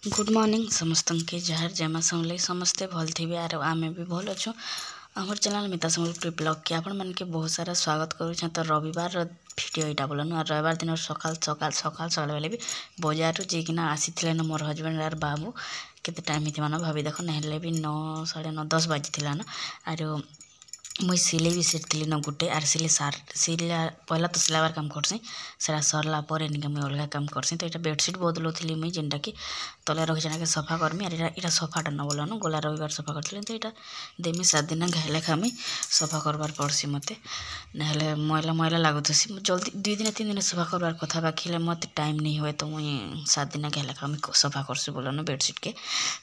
Good morning समस्त के जहर जमा संगले समस्ते भल थे आर आमे भी भल अच्छु आमर चैनल मिता संबलपुर ब्लॉग के आपण मन के बहुत सारा स्वागत करुँ। तो रविवार भिडियो यहाँ बोलन और रविवार दिन सकाल सकाल सकाल सकाल बेले भी बजार जीकिना आसी मोर हजबैंड आर बाबू केते टाइम होती भाभी देख ना भी 9 9:30 10 बाजी ना आर मुई सिलाई भी सीखी न गोटे आर सिला पहला तो सिलाबार काम करसी से सरला निके मुई अलग काम करसी। तो यहाँ बेडसीट बदलुली मुई जेनटा कि तले रखी जाना सफा करमी आर इटा सफाटा न बोलन गला रविवार सफा करी। तो यहाँ देमी 7 दिन घाइले खामी सफा करबार पड़सी मते ना मैला मैला लगुसी जल्दी 2 दिन 3 दिन सफा करबार कथा बाकी मत टाइम नहीं हुए तो मुई 7 दिन घाइले खामी सफा करसी बोलन बेडसीट के।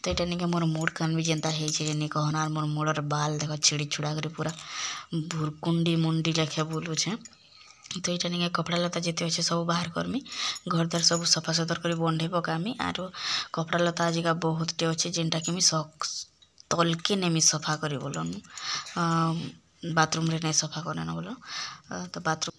तो यहाँ निके मोर मुड कान भी जेनता है कहना मोर मुडर बाल देख छिड़ी छुड़ा कर पूरा भुरकुंडी मुंडी लेखे बोलुछे। तो यहाँ नहीं कपड़ा लता जिते अच्छे सब बाहर करमी घर द्वार सब सफा सुतर कर बंधे पकामी आर कपड़ा लता आजिका बहुत टे अच्छे जेनटा कि तलके नेमी सफा करी बोलन बाथरूम रे नहीं सफा करे न बोलो। तो बाथरूम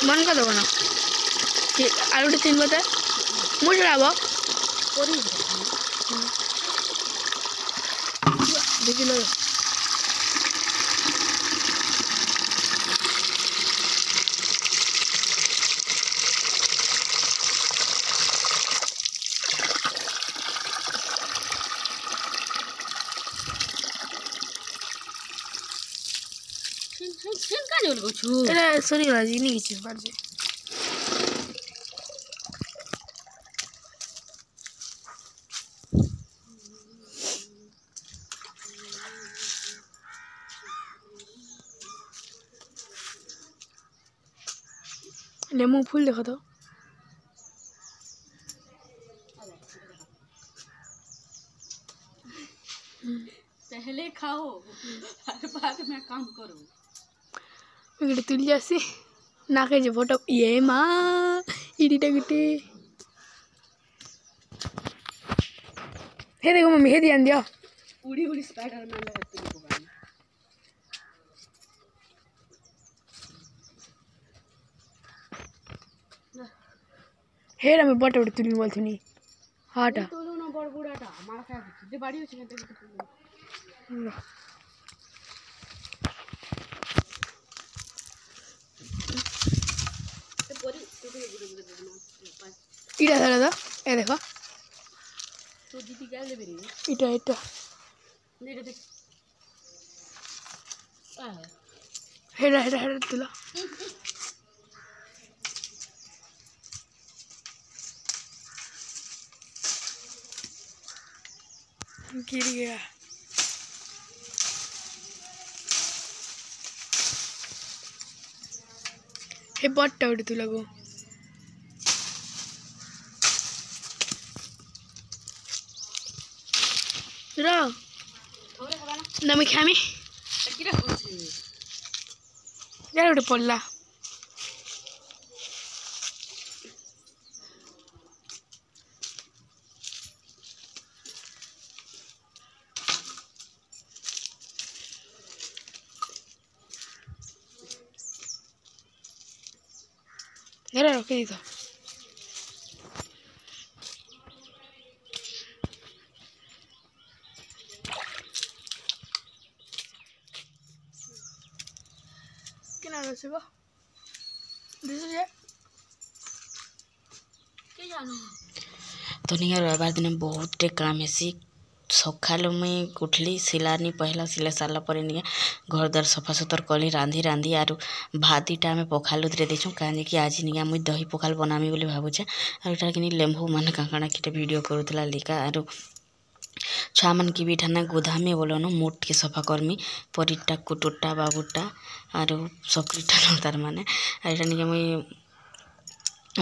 मन कर दो ना आलू 3 बजे मुझे लाभ दीदी सॉरी राजी नहीं किसी बात से लेमू फूल देखो तो पहले खाओ बाद में काम करो इकडे तुली जासी नाकाचे फोटो ये माँ इडीटा गुटे हे देखो मम्मी हे ध्यान दिया उड़ी उड़ी स्पाइडरमैन लगती है को हे मैं बट बट तुली बोलती नहीं हाटा तो ना बड़ बुढ़ाटा मार खा जे बाड़ी होछ न इटा सारा था ए देखो तो दीदी क्या ले बेरी इटा इटा नहीं देख हेडा हेडा हेडा तुला गिर गया हे बट उड़ तुला गो रा नमी खामी यार उड़े पड़ला यार रखे दी था क्या रोसे बा दिस है के जानो तो नहीं रविवार दिन बहुत टे काम है सका मुई उठली सिलानी पहला सिला सारा पर नहीं घर द्वार सफा सुतर कली रांधि रांधि आर भात इटा आम पखालू दे देछुँ कहीं कि आज नहीं मुई दही पखाल बनामी बोली भावुचे और इटा कि लेम्बू मान काଣା कि वीडियो करूला लिका आर छुआ मन की भी ठाना गोदामे बोलन मोट के सफा करमी परिटा कुटुटा बाबूटा आर सकरीटा तार माने इटा नहीं मुई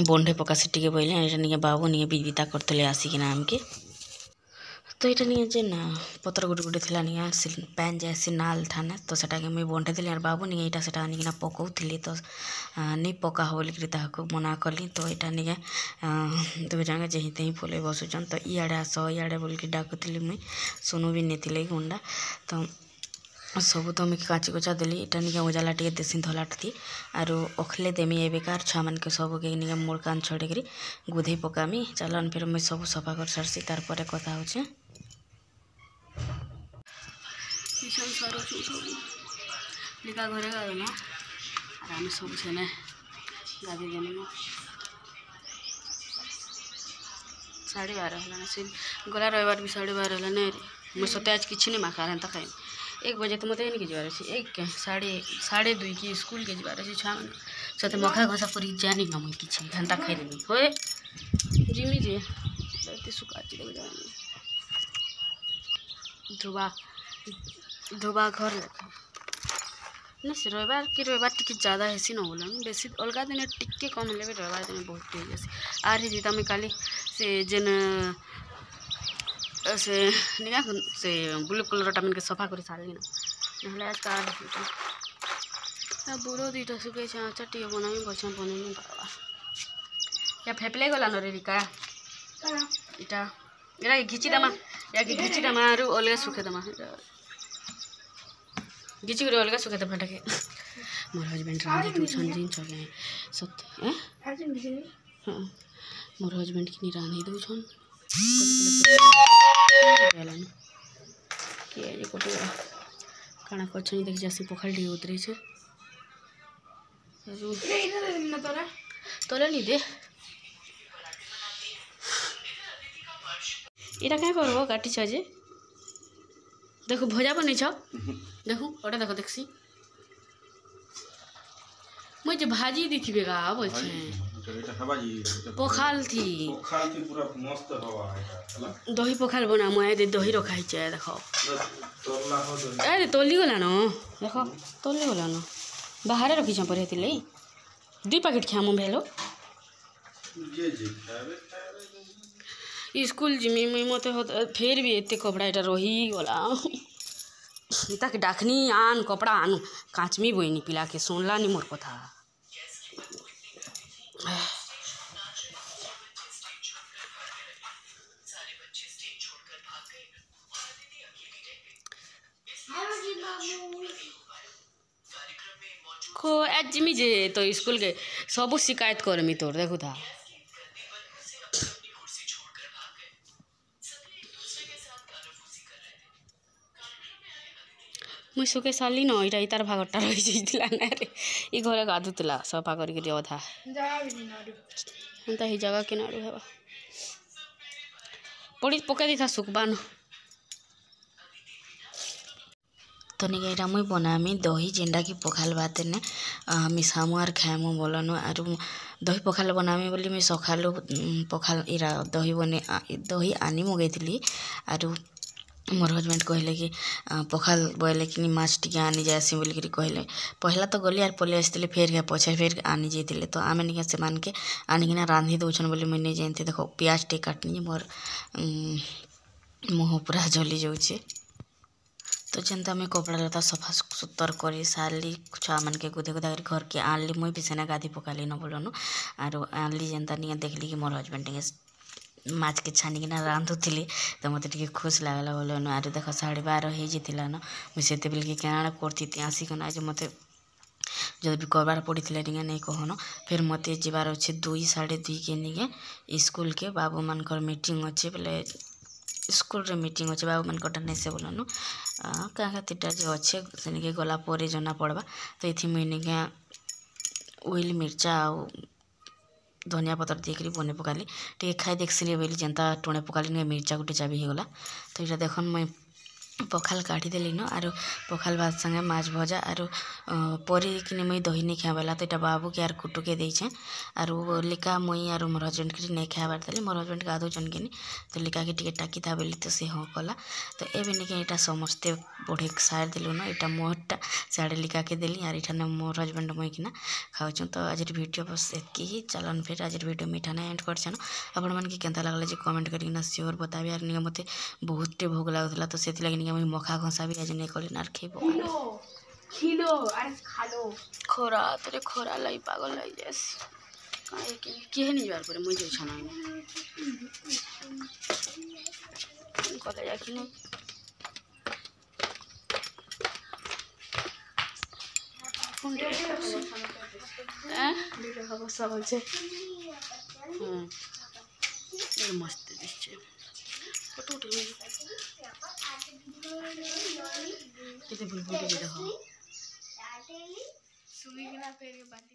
बंधे पका से टे बोले इटा नहीं बाबू नहीं विदा करते आसिकिना आमके तो यहाँ नहीं जे ना पतर गुटे गुटे थिला नहीं पैन जैसी नाल था ना तो सेटा के मुई बंटे दिली और बाबू नहीं यहाँ सेटा आनिकिना पकाउली तो नहीं पका हो बोलिक ताको मना कली तो यहाँ नहीं दुई जन जे हिते ही फुले बसुचन तो इे आस इे बोलिक डाकुली मुई सुनु भी नहीं थी गुंडा तो सब तो मुझे काची कुचा देली इटा निके उजाला टे देसी धलाट थी आर अखले देमी ए बेकार छुआ मान के सब के निके मोड़ कान छड़े करी गुधे पकामी चलन फिर मुझे सब सफा कर सारसी तार पर कथा हो लिका घरे गाना और आम सब छेने गाधी देने 12:30 है से गला रविवार भी 12:30 है ना मुझे सत्य आज किसी नहीं माखा रहा खाई 1 बजे तो मत नहीं जबार अच्छे 1 के 2:30 की स्कूल के जबार अच्छे छुआ मैंने सत्य मखा घसा कर जानी ना मुझे किसी घंटा खाई देवी होए जिमी जे सुखाची देव जानी धोबा घर लेखा ना से रविवार टिके ज़्यादा हेसी न होला बेसी अलग दिन टिके कम हेल्ले भी रविवार दिन बहुत टे जैसे आर ही जीता मैं काली से जेन से निका से ब्लू कलर टा मैंने सफा कर सारे ना आज का बुढ़ो दुईटा सुखे चटिए बनामी बचा बन पावा या फेपले गला न रिका इटा इटा घिची दमा या घिची दमा और अलग सुखे दमा घिची कर अलग सुखे दमा के मोर हजबैंड रांधि दूसन जिन चले सत्य हाँ मोर हजबैंड कि रांधि दूसन किए कोटे काना कछनी देखि जासी पखाल डी उतरे छे तोले नहीं दे इटा क्या करबो काटी छ जे देखो भजा बनै छ देखो ओटा देखो देखसी मुझे भाजी दी थी बेगा बोल पखाल थी पूरा मस्त हवा है दही पखाल बना मुझे दे दही रखा है देखो अरे तोली गला न देखो तोली गला न बाहर रखी छ पर हेतिले 2 पैकेट खामो भेलो स्कूल जिमी मुई मते फिर भी एते कपड़ा एटा रही गला तक डाकनी आन कपड़ा आन काचमी बोईनी पिला के सुनला नहीं मोर कथा खो आज जिमी जे तो स्कूल के सब शिकायत करमी तोर देखो था मुई सुखे साली न इटा इतार भागटा रही जाइतिला ना रे ई घरे गाधुतला सफा करिक अधा एंता ही जगह के नाड़ू हेबा पड़ी पका दी था सुखबान तो निके इटा मुई बनामी दही जेंडा की पखाल भात ने मिसामु आर खाएमु बोलनु आर दही पखाल बनामी बोली मैं सखालु पखाल इरा दही बने दही आनी मगैली आर मोर हजबैंड कहले कि पखाल बोले कि माछ टिके आनी जासी बोलिक कहले पहला तो गली आर पलि आसते फिर क्या पछे फिर आनी जाते तो आम निके से मान के आनिकिना रांधि दौन बोली मुझे नहीं जानते देखो प्याज टे काटनी मोर मुँह पूरा जली जाऊे तो जनता मैं कपड़ा लता सफा सुतर कर सारली छुआ मान के गुदे गुदा घर के आनली मुई भी सेना गाधी पकाली न बोलनु आर आनली जनता नहीं देखली कि मोर हजबैंड माछ के छानिकिना रांधुली तो मत टे खुश लगला बोलनु आर देख 12:30 हो न मुझे बेल के क्या करती आसिकना आज मत जो भी करबार पड़ी नहीं कहन फिर मत जबार अच्छे 2-2:30 के निके स्कूल के बाबू मानकर मीटिंग अच्छे बोले स्कूल रे मीटिंग अच्छे बाबू मानकर नहीं से बोलनु क्या खातिर जो अच्छे से निके गला पर जना पड़वा तो ये मुझे निके ओइल मिर्चा आ धनिया पतर देकर बने पकाली टे खाई देखसी बोली जनता टुणे पकाली मिर्चा गुटे चाबी होगला तो ये देखन मुई पखाल काढ़ी देली न आरो पखाल भात संगे माछ भजा आरो परी कि मुई दही नहीं खाइबाला तो इटा बाबू के आर कुटू के देछे आरो लिका मुई आरो मोर हजबेंड के नहीं खाइबार देली मोर हजबेंड गाधोचन कि तो लिका के टिके टाकी था बेली तो से हाँ कला तो एबे निके इटा समस्ते बढ़े सार देलु न इटा मोरटा साड़े लिका के देली आर इठाने मोर हजबेंड मुई किना खाउछु। तो आज वीडियो बस एतकी ही चलन फिर आज वीडियो में इठाने एंड करछन आपण मन के केनता लागले जे कमेंट करिना श्योर बताबे आर निके मते बहुत टे भोग लागुला तो सेति लागि निके मुई मखा घसा भी आज नहीं कली नार खेबो खिलो अरे खालो खोरा तोरे खोरा लाई पागल लाई जैसी काहे के नहीं जार पर मुझे छना कले जा कि नहीं मस्त दिसছে फोटो उठे केते बुलबुल के देखो सुमी के ना फेर के बाती